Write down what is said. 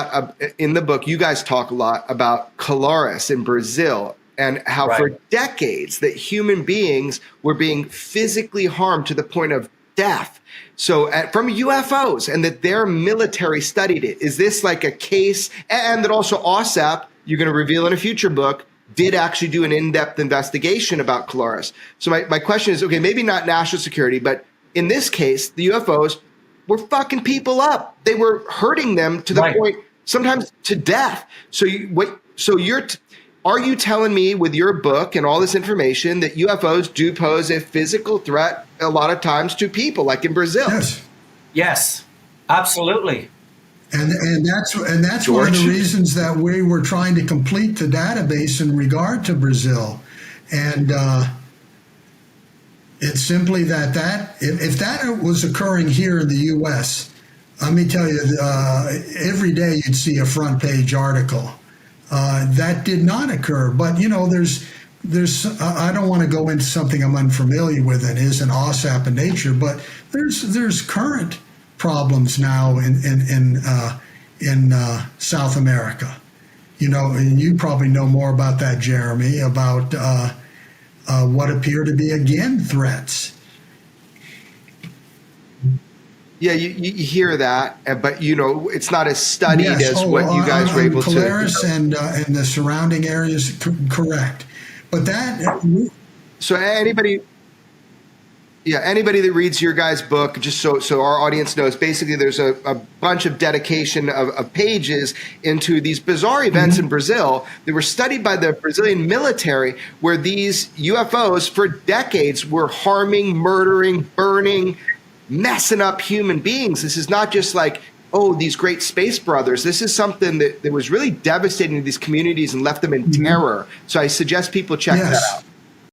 lot in the book. You guys talk a lot about Colares in Brazil and how for decades that human beings were being physically harmed to the point of death. So from UFOs, and that their military studied it. Is this like a case? And that also AAWSAP, you're going to reveal in a future book, did actually do an in-depth investigation about Colares. So my question is, okay, maybe not national security, but in this case, the UFOs were fucking people up. They were hurting them to the point, sometimes to death. So are you telling me with your book and all this information that UFOs do pose a physical threat a lot of times to people, like in Brazil? Yes, absolutely. And that's one of the reasons that we were trying to complete the database in regard to Brazil. And it's simply that if that was occurring here in the U.S., let me tell you, every day you'd see a front page article. That did not occur. But, you know, there's I don't want to go into something I'm unfamiliar with and isn't AAWSAP in nature, but there's current problems now in South America. You know, and you probably know more about that, Jeremy, about what appear to be, again, threats. Yeah, you hear that, but, you know, it's not as studied as what you guys were able Colares to. and the surrounding areas, correct. But that... So anybody that reads your guys' book, just so our audience knows, basically there's a bunch of dedication of pages into these bizarre events in Brazil that were studied by the Brazilian military, where these UFOs for decades were harming, murdering, burning, messing up human beings. This is not just like, oh, these great space brothers. This is something that was really devastating to these communities and left them in terror. So I suggest people check that out.